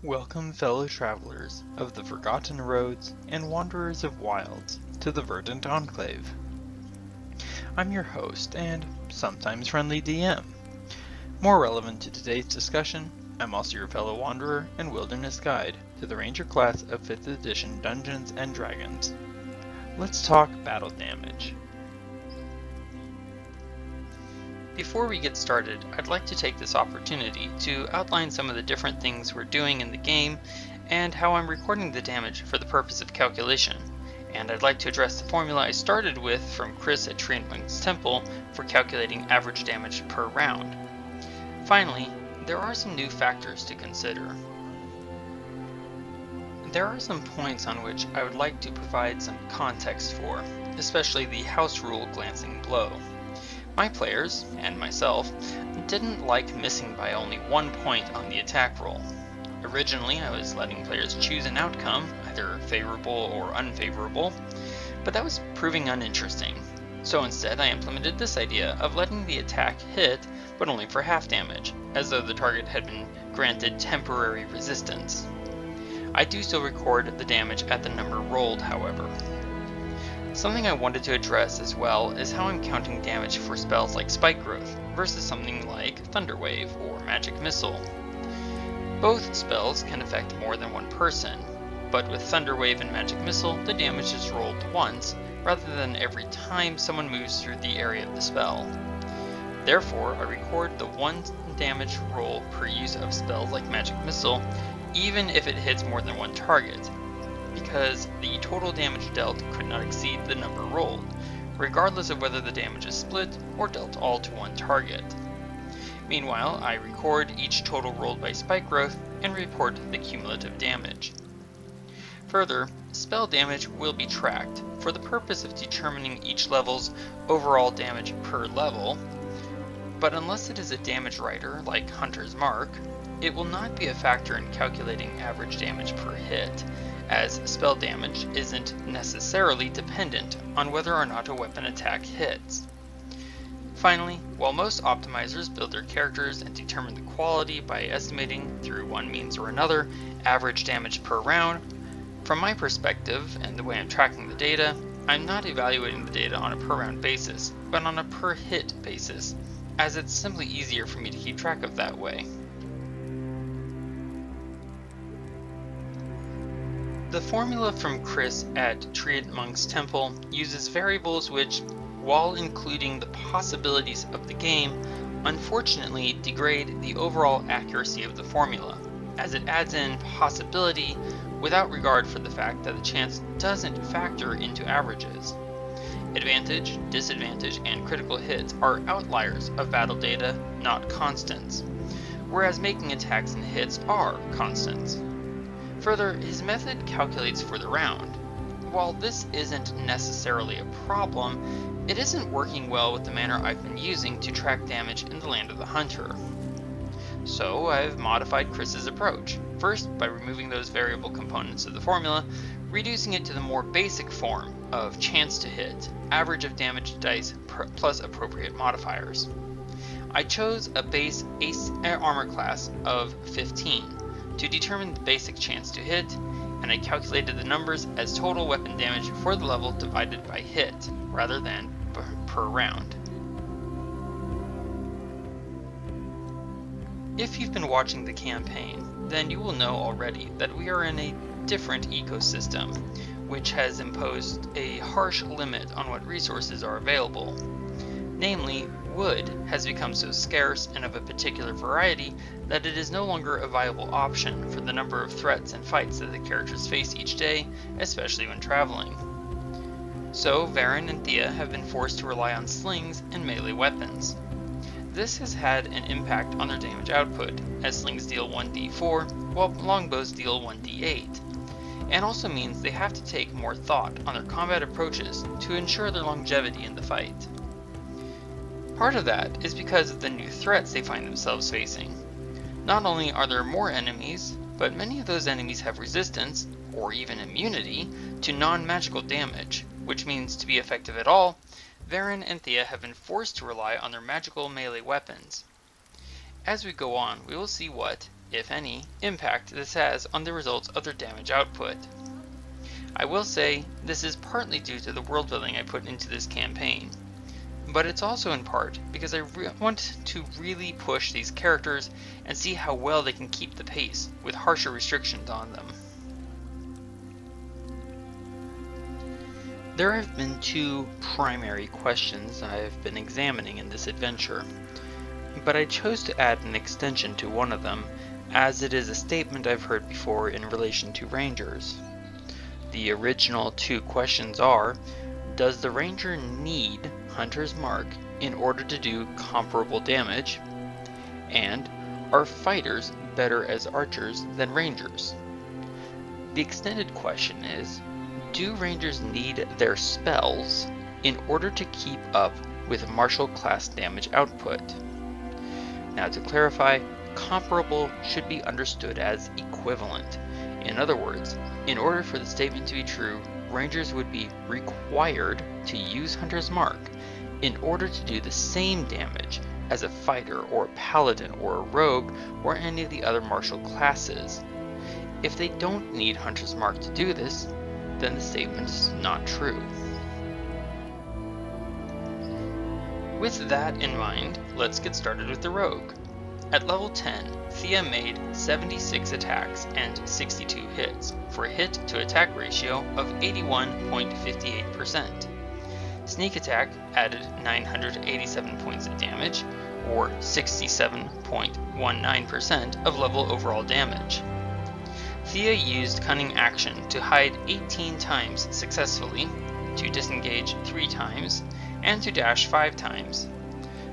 Welcome, fellow travelers of the Forgotten Roads and Wanderers of Wilds, to the Verdant Enclave. I'm your host and sometimes friendly DM. More relevant to today's discussion, I'm also your fellow wanderer and wilderness guide to the Ranger class of 5th edition Dungeons & Dragons. Let's talk battle damage. Before we get started, I'd like to take this opportunity to outline some of the different things we're doing in the game and how I'm recording the damage for the purpose of calculation. And I'd like to address the formula I started with from Chris at Treant Monk's Temple for calculating average damage per round. Finally, there are some new factors to consider. There are some points on which I would like to provide some context for, especially the house rule glancing blow. My players, and myself, didn't like missing by only 1 point on the attack roll. Originally, I was letting players choose an outcome, either favorable or unfavorable, but that was proving uninteresting. So instead, I implemented this idea of letting the attack hit, but only for half damage, as though the target had been granted temporary resistance. I do still record the damage at the number rolled, however. Something I wanted to address as well is how I'm counting damage for spells like Spike Growth versus something like Thunder Wave or Magic Missile. Both spells can affect more than one person, but with Thunder Wave and Magic Missile, the damage is rolled once, rather than every time someone moves through the area of the spell. Therefore, I record the 1 damage roll per use of spells like Magic Missile, even if it hits more than one target, because the total damage dealt could not exceed the number rolled, regardless of whether the damage is split or dealt all to one target. Meanwhile, I record each total rolled by Spike Growth and report the cumulative damage. Further, spell damage will be tracked for the purpose of determining each level's overall damage per level, but unless it is a damage writer like Hunter's Mark, it will not be a factor in calculating average damage per hit, as spell damage isn't necessarily dependent on whether or not a weapon attack hits. Finally, while most optimizers build their characters and determine the quality by estimating, through one means or another, average damage per round, from my perspective and the way I'm tracking the data, I'm not evaluating the data on a per round basis, but on a per hit basis, as it's simply easier for me to keep track of that way. The formula from Chris at Treant Monk's Temple uses variables which, while including the possibilities of the game, unfortunately degrade the overall accuracy of the formula, as it adds in possibility without regard for the fact that the chance doesn't factor into averages. Advantage, disadvantage, and critical hits are outliers of battle data, not constants, whereas making attacks and hits are constants. Further, his method calculates for the round. While this isn't necessarily a problem, it isn't working well with the manner I've been using to track damage in the Land of the Hunter. So I've modified Chris's approach, first by removing those variable components of the formula, reducing it to the more basic form of chance to hit, average of damage dice plus appropriate modifiers. I chose a base Ace armor class of 15, to determine the basic chance to hit, and I calculated the numbers as total weapon damage for the level divided by hit, rather than per round. If you've been watching the campaign, then you will know already that we are in a different ecosystem, which has imposed a harsh limit on what resources are available. Namely, wood has become so scarce and of a particular variety that it is no longer a viable option for the number of threats and fights that the characters face each day, especially when traveling. So Varen and Thea have been forced to rely on slings and melee weapons. This has had an impact on their damage output, as slings deal 1d4 while longbows deal 1d8, and also means they have to take more thought on their combat approaches to ensure their longevity in the fight. Part of that is because of the new threats they find themselves facing. Not only are there more enemies, but many of those enemies have resistance, or even immunity, to non-magical damage, which means to be effective at all, Varen and Thea have been forced to rely on their magical melee weapons. As we go on, we will see what, if any, impact this has on the results of their damage output. I will say this is partly due to the world building I put into this campaign, but it's also in part because I want to really push these characters and see how well they can keep the pace with harsher restrictions on them. There have been two primary questions I have been examining in this adventure, but I chose to add an extension to one of them, as it is a statement I've heard before in relation to Rangers. The original two questions are, does the Ranger need Hunter's Mark in order to do comparable damage? And are fighters better as archers than Rangers? The extended question is, do Rangers need their spells in order to keep up with martial class damage output? Now to clarify, comparable should be understood as equivalent. In other words, in order for the statement to be true, Rangers would be required to use Hunter's Mark in order to do the same damage as a fighter or a paladin or a rogue or any of the other martial classes. If they don't need Hunter's Mark to do this, then the statement is not true. With that in mind, let's get started with the rogue. At level 10, Thea made 76 attacks and 62 hits, for a hit to attack ratio of 81.58%. Sneak attack added 987 points of damage, or 67.19% of level overall damage. Thea used Cunning Action to hide 18 times successfully, to disengage 3 times, and to dash 5 times.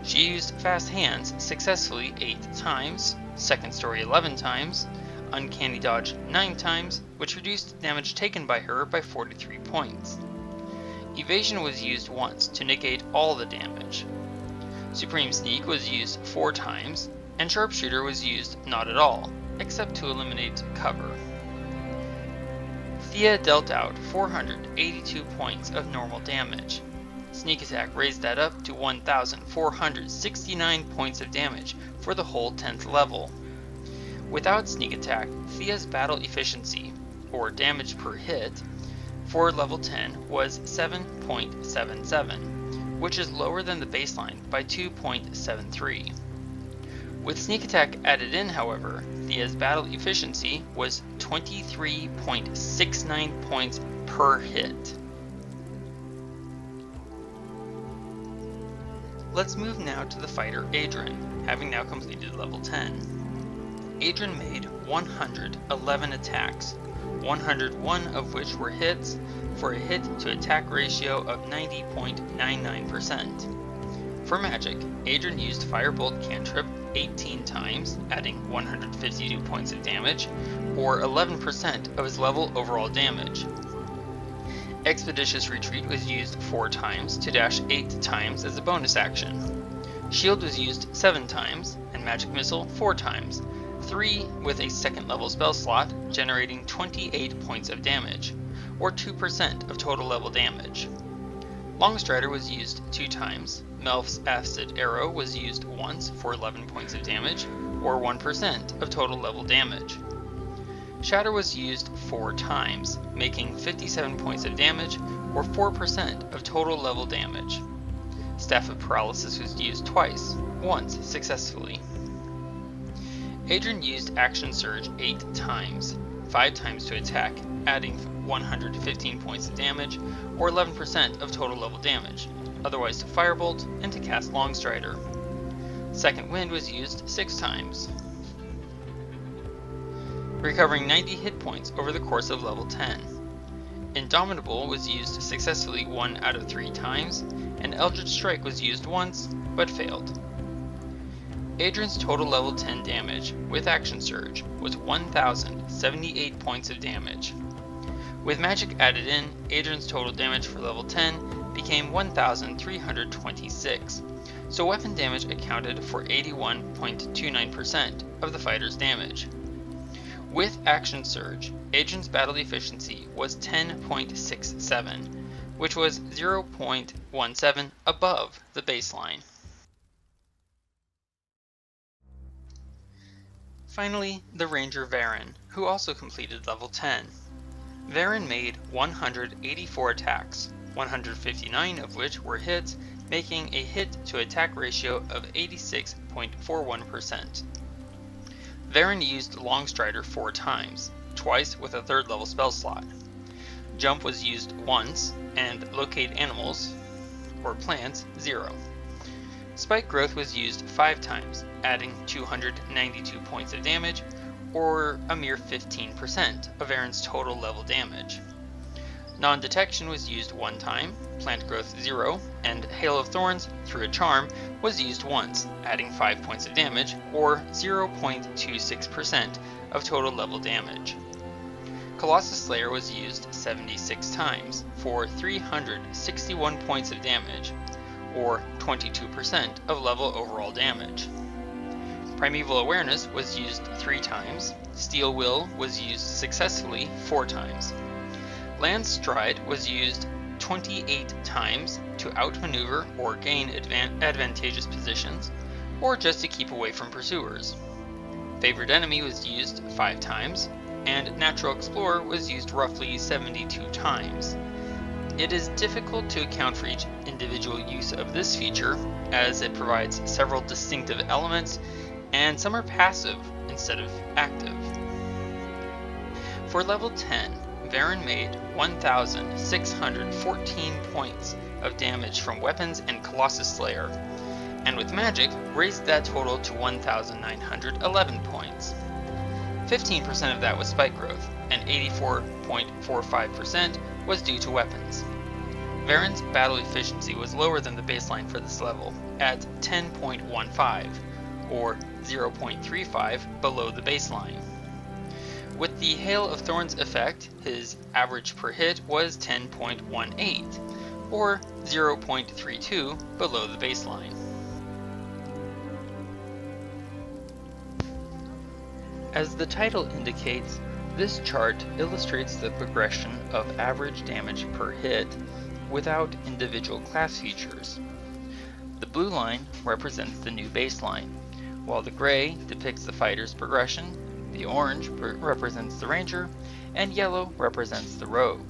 She used Fast Hands successfully 8 times, Second Story 11 times, Uncanny Dodge 9 times, which reduced damage taken by her by 43 points. Evasion was used once to negate all the damage. Supreme Sneak was used 4 times, and Sharpshooter was used not at all, except to eliminate cover. Thea dealt out 482 points of normal damage. Sneak attack raised that up to 1,469 points of damage for the whole 10th level. Without sneak attack, Thea's battle efficiency, or damage per hit, for level 10 was 7.77, which is lower than the baseline by 2.73. With sneak attack added in, however, Thea's battle efficiency was 23.69 points per hit. Let's move now to the fighter Adrian, having now completed level 10. Adrian made 111 attacks, 101 of which were hits, for a hit to attack ratio of 90.99%. For magic, Adrian used Firebolt Cantrip 18 times, adding 152 points of damage, or 11% of his level overall damage. Expeditious Retreat was used 4 times to dash 8 times as a bonus action. Shield was used 7 times, and Magic Missile 4 times, 3 with a second level spell slot, generating 28 points of damage, or 2% of total level damage. Longstrider was used 2 times, Melf's Acid Arrow was used once for 11 points of damage, or 1% of total level damage. Shatter was used 4 times, making 57 points of damage, or 4% of total level damage. Staff of Paralysis was used twice, once successfully. Adrian used Action Surge 8 times, 5 times to attack, adding 115 points of damage, or 11% of total level damage, otherwise to Firebolt and to cast Longstrider. Second Wind was used 6 times, recovering 90 hit points over the course of level 10. Indomitable was used successfully 1 out of 3 times, and Eldritch Strike was used once, but failed. Adrian's total level 10 damage, with Action Surge, was 1,078 points of damage. With magic added in, Adrian's total damage for level 10 became 1,326, so weapon damage accounted for 81.29% of the fighter's damage. With Action Surge, Adrian's battle efficiency was 10.67, which was 0.17 above the baseline. Finally, the Ranger Varen, who also completed level 10. Varen made 184 attacks, 159 of which were hits, making a hit-to-attack ratio of 86.41%. Varen used Longstrider 4 times, twice with a 3rd level spell slot. Jump was used once, and Locate Animals, or plants, 0. Spike Growth was used 5 times, adding 292 points of damage, or a mere 15% of Varen's total level damage. Non-Detection was used 1 time, Plant Growth 0, and Hail of Thorns, through a charm, was used once, adding 5 points of damage, or 0.26% of total level damage. Colossus Slayer was used 76 times, for 361 points of damage, or 22% of level overall damage. Primeval Awareness was used 3 times, Steel Will was used successfully 4 times. Land Stride was used 28 times to outmaneuver or gain advantageous positions, or just to keep away from pursuers. Favored Enemy was used 5 times, and Natural Explorer was used roughly 72 times. It is difficult to account for each individual use of this feature, as it provides several distinctive elements, and some are passive instead of active. For level 10, Varen made 1,614 points of damage from weapons and Colossus Slayer, and with magic raised that total to 1,911 points. 15% of that was Spike Growth, and 84.45% was due to weapons. Varen's battle efficiency was lower than the baseline for this level, at 10.15, or 0.35 below the baseline. With the Hail of Thorns effect, his average per hit was 10.18, or 0.32 below the baseline. As the title indicates, this chart illustrates the progression of average damage per hit without individual class features. The blue line represents the new baseline, while the gray depicts the fighter's progression, the orange represents the ranger, and yellow represents the rogue.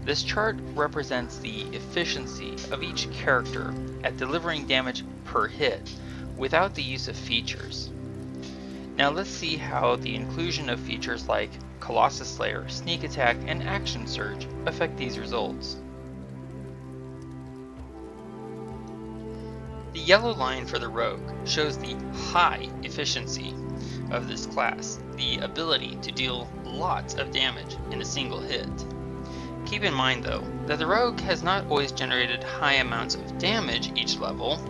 This chart represents the efficiency of each character at delivering damage per hit without the use of features. Now let's see how the inclusion of features like Colossus Slayer, Sneak Attack, and Action Surge affect these results. The yellow line for the rogue shows the high efficiency of this class, the ability to deal lots of damage in a single hit. Keep in mind though, that the rogue has not always generated high amounts of damage each level,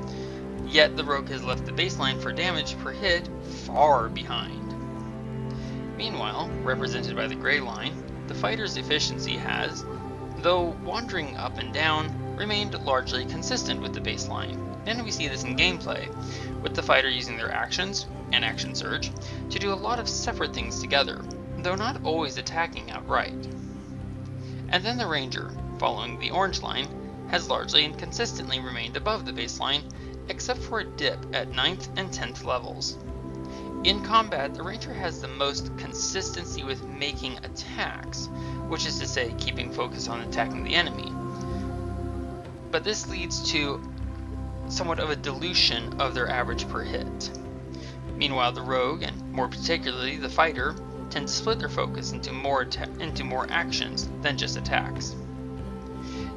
yet the rogue has left the baseline for damage per hit far behind. Meanwhile, represented by the gray line, the fighter's efficiency has, though wandering up and down, remained largely consistent with the baseline. And we see this in gameplay, with the fighter using their actions, and Action Surge, to do a lot of separate things together, though not always attacking outright. And then the ranger, following the orange line, has largely and consistently remained above the baseline, except for a dip at 9th and 10th levels. In combat, the ranger has the most consistency with making attacks, which is to say keeping focus on attacking the enemy. But this leads to somewhat of a dilution of their average per hit. Meanwhile, the rogue, and more particularly the fighter, tend to split their focus into more actions than just attacks.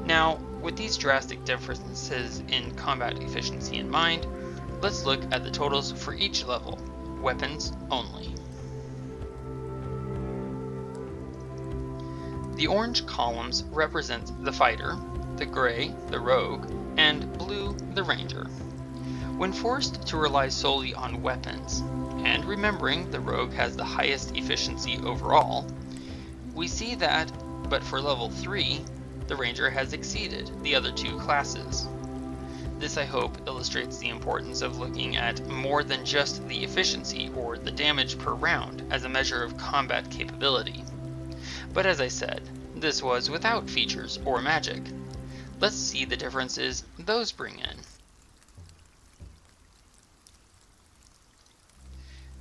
Now, with these drastic differences in combat efficiency in mind, let's look at the totals for each level, weapons only. The orange columns represent the fighter, the gray, the rogue, and blue, the ranger. When forced to rely solely on weapons, and remembering the rogue has the highest efficiency overall, we see that, but for level 3, the ranger has exceeded the other two classes. This, I hope, illustrates the importance of looking at more than just the efficiency or the damage per round as a measure of combat capability. But as I said, this was without features or magic. Let's see the differences those bring in.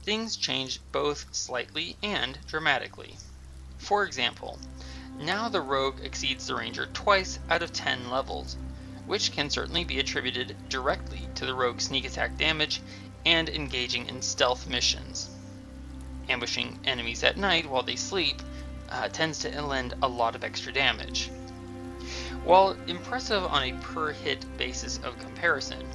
things change both slightly and dramatically. For example, now the rogue exceeds the ranger twice out of 10 levels, which can certainly be attributed directly to the rogue's sneak attack damage and engaging in stealth missions. Ambushing enemies at night while they sleep tends to lend a lot of extra damage. While impressive on a per hit basis of comparison,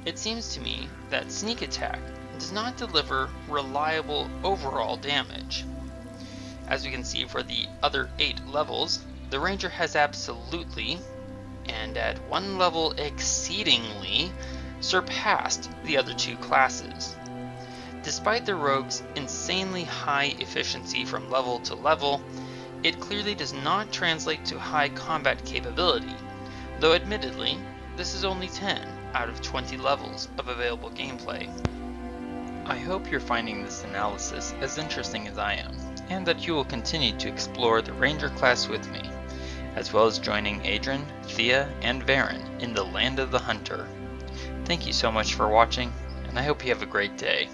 it seems to me that sneak attack does not deliver reliable overall damage. As we can see for the other 8 levels, the ranger has absolutely, and at one level exceedingly, surpassed the other 2 classes. Despite the rogue's insanely high efficiency from level to level, it clearly does not translate to high combat capability, though admittedly, this is only 10 out of 20 levels of available gameplay. I hope you're finding this analysis as interesting as I am, and that you will continue to explore the Ranger class with me, as well as joining Adrian, Thea, and Varen in the Land of the Hunter. Thank you so much for watching, and I hope you have a great day.